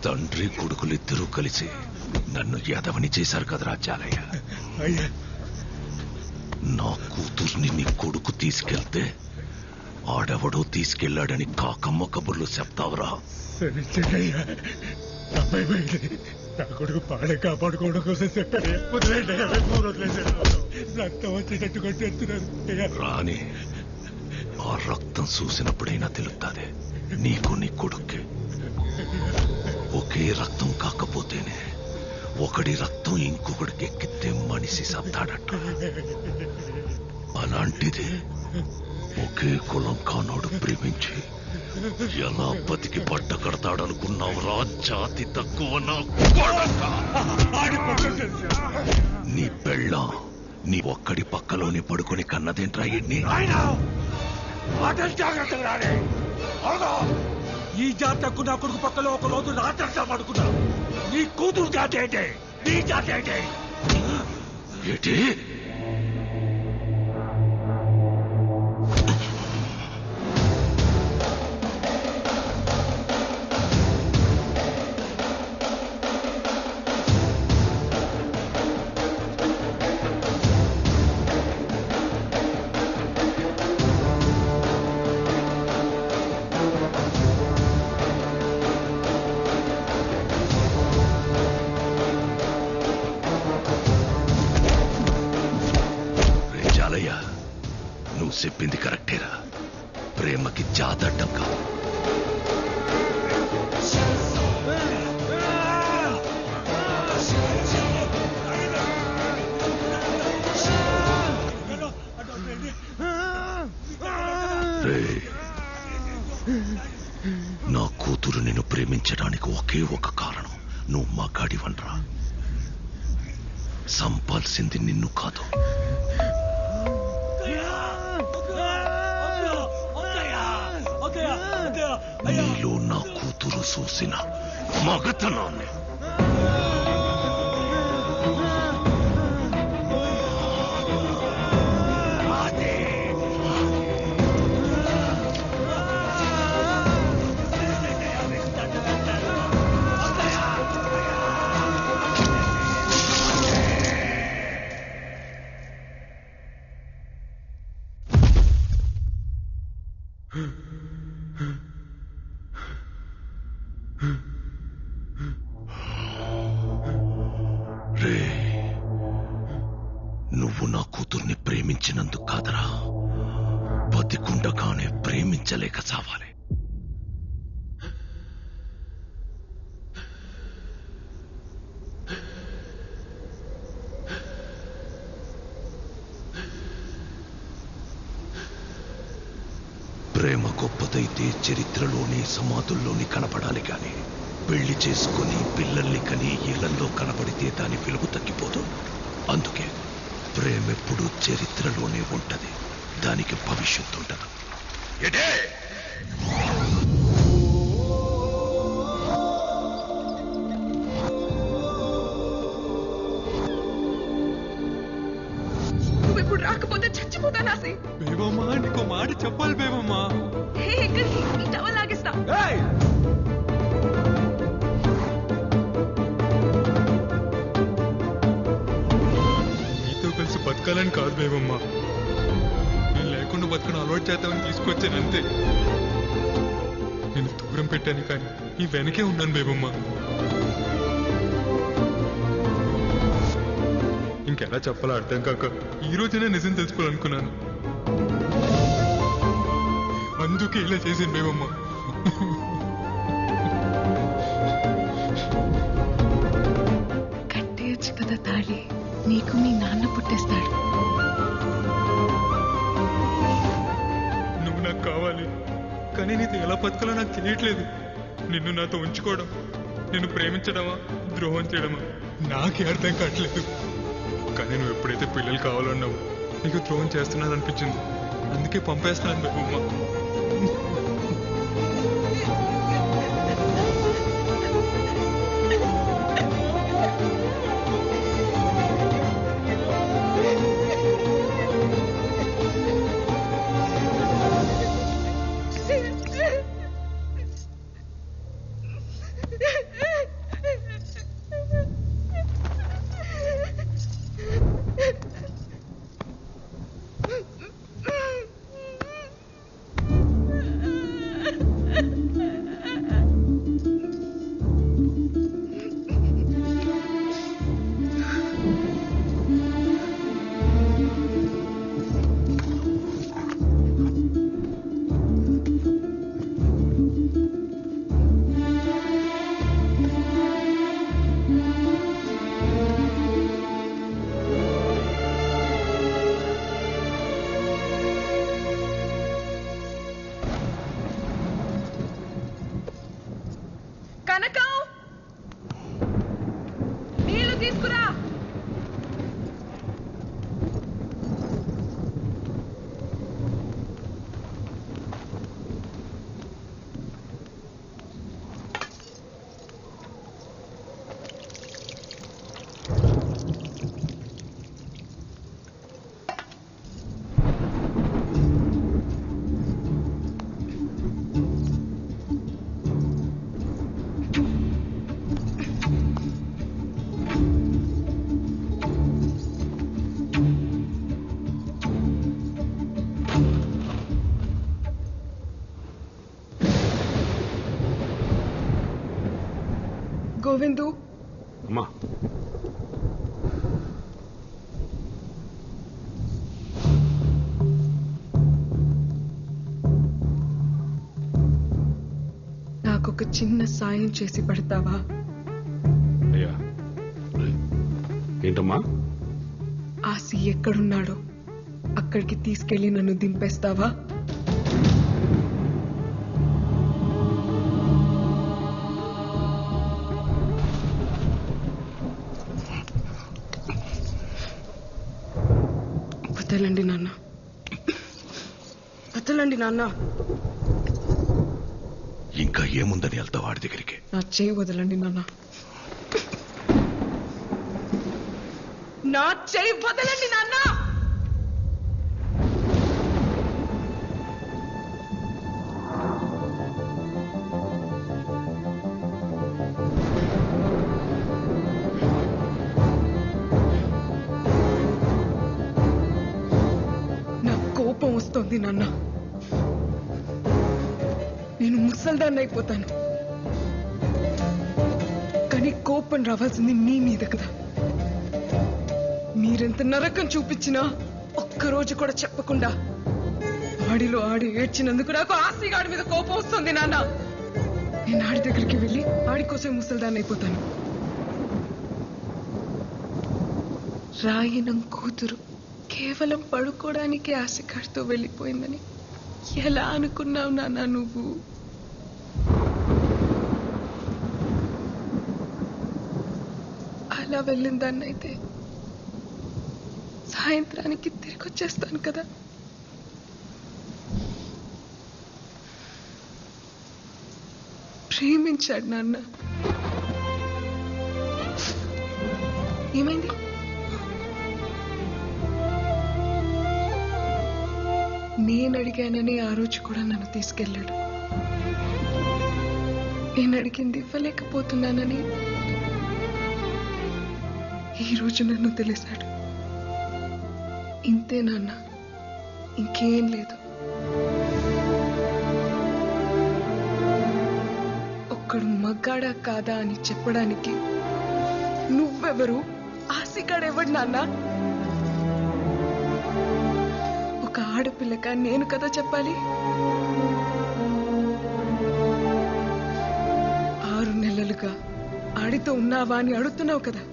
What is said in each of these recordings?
తండ్రి కొడుకులిద్దరూ కలిసి నన్ను యాదవని చేశారు కదరా జాలయ్య. నా కూతుర్ని నీ కొడుకు తీసుకెళ్తే ఆడెవడో తీసుకెళ్లాడని కాకమ్మ కబుర్లు చెప్తావరా? నా కొడుకు పాడే కాపాడుకోవడం కోసం చెప్పాడు. రక్తం వచ్చేటట్టు కొట్టేస్తున్నారు. రాని ఆ రక్తం చూసినప్పుడైనా తెలుస్తుంది నీకు నీ కొడుక్కి. ఒకే రక్తం కాకపోతేనే ఒకడి రక్తం ఇంకొకడికి ఎక్కితే మనిషి సత్తాడట. అలాంటిది ఒకే కులం కానోడు ప్రేమించి ఎలా బతికి పట్ట కడతాడనుకున్నావురా జాతి తక్కువ నా కొడక. నీ పెళ్ళాం నీ ఒక్కడి పక్కలోని పడుకొని కన్నదేంట్రా ఎన్ని? ఈ జాతకు నా కొడుకు పక్కలో ఒక రోజు రాత్రి పడుకున్నా. నీ కూతురు జాతి ఏంటి? నీ జాతి ఏంటి? ఏంటి? నువ్వు చెప్పింది కరెక్టేరా. ప్రేమకి జాతడ్డం కాదు. నా కూతురు నిన్ను ప్రేమించడానికి ఒకే ఒక కారణం, నువ్వు మగాడివనరా. సంపాల్సింది నిన్ను కాదు. నీలో నా కూతురు చూసిన మగతనాన్ని. రే, నువ్వు నా కూతుర్ని ప్రేమించినందుకు కాదరా, బతికుండగానే ప్రేమించలేక చావాలి. ప్రేమ గొప్పదైతే చరిత్రలోని సమాధుల్లోని కనపడాలి కానీ పెళ్లి చేసుకుని పిల్లల్ని కని ఇళ్లల్లో కనపడితే దాని విలువ తగ్గిపోదు. అందుకే ప్రేమెప్పుడు చరిత్రలోనే ఉంటది, దానికి భవిష్యత్తు ఉండదు. నువ్విప్పుడు రాకపోతే చచ్చిపోతానా? బేవమ్మా, నీకు మాట చెప్పాలి బేవమ్మా. ఎక్కడికి? ఈ టవల్ లాగేస్తా. కలిసి బతకాలని కాదు బేవమ్మా, నేను లేకుండా బతకడం అలవాటు చేద్దామని తీసుకొచ్చాను అంతే. నేను దూరం పెట్టాను కానీ ఈ వెనకే ఉన్నాను బేవమ్మా. ఇంకెలా చెప్పాలో అర్థం కాక ఈ రోజునే నిజం తెలుసుకోవాలనుకున్నాను. అందుకే ఇలా చేసింది బేవమ్మా. కట్టేయచ్చు కదా తాళి, నీకు మీ నాన్న పుట్టేస్తాడు. నువ్వు నాకు కావాలి, కానీ నీతో ఎలా బతకాలో నాకు తెలియట్లేదు. నిన్ను నాతో ఉంచుకోవడం, నిన్ను ప్రేమించడమా ద్రోహం చేయడమా నాకే అర్థం కావట్లేదు. కానీ నువ్వు ఎప్పుడైతే పిల్లలు కావాలన్నావు నీకు ద్రోహం చేస్తున్నాను అనిపించింది. అందుకే పంపేస్తాను బేబమ్మ. కనకం, నీళ్లు తీసుకురా. గోవిందు, అమ్మా నాకొక చిన్న సాయం చేసి పడతావా? అయ్యా ఏంటమ్మా? ఆసి ఎక్కడున్నాడో అక్కడికి తీసుకెళ్లి నన్ను దింపేస్తావా? వదలండి నాన్న, వదలండి నాన్న. ఇంకా ఏముందని వెళ్తావు వాడి దగ్గరికి? నా చేయి వదలండి నాన్న, నా చేయి వదలండి నాన్న. కోపం వస్తోంది నాన్న. నేను ముసల్దాన్ని అయిపోతాను, కానీ కోపం రావాల్సింది మీ మీద కదా. మీరెంత నరకం చూపించినా ఒక్కరోజు కూడా చెప్పకుండా ఆడిలో ఆడి ఏడ్చినందుకు నాకు ఆసిగాడి మీద కోపం వస్తుంది నాన్న. నేను ఆడి దగ్గరికి వెళ్ళి ఆడి కోసం ముసల్దాన్ని అయిపోతాను. రాయనం కూతురు కేవలం పడుకోవడానికి ఆశకాడితో వెళ్ళిపోయిందని ఎలా అనుకున్నావు నాన్న నువ్వు? అలా వెళ్ళిందాన్నైతే సాయంత్రానికి తిరిగి వచ్చేస్తాను కదా. ప్రేమించాడు నాన్న. ఏమైంది? నేను అడిగానని ఆ రోజు కూడా నన్ను తీసుకెళ్ళాడు. నేను అడిగింది ఇవ్వలేకపోతున్నానని ఈ రోజు నన్ను తెలిసాడు. ఇంతే నాన్న, ఇంకేం లేదు. ఒక్కడు మగ్గాడా కాదా అని చెప్పడానికి నువ్వెవరు, ఆసిగాడెవడు నాన్న? ఒక ఆడపిల్లగా నేను కదా చెప్పాలి. 6 నెలలుగా ఆడితో ఉన్నావా అని అడుగుతున్నావు కదా.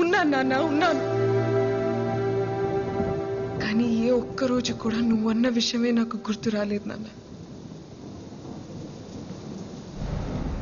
ఉన్నాను నాన్న, ఉన్నాను. కానీ ఏ ఒక్కరోజు కూడా నువ్వన్న విషయమే నాకు గుర్తు రాలేదు నాన్న.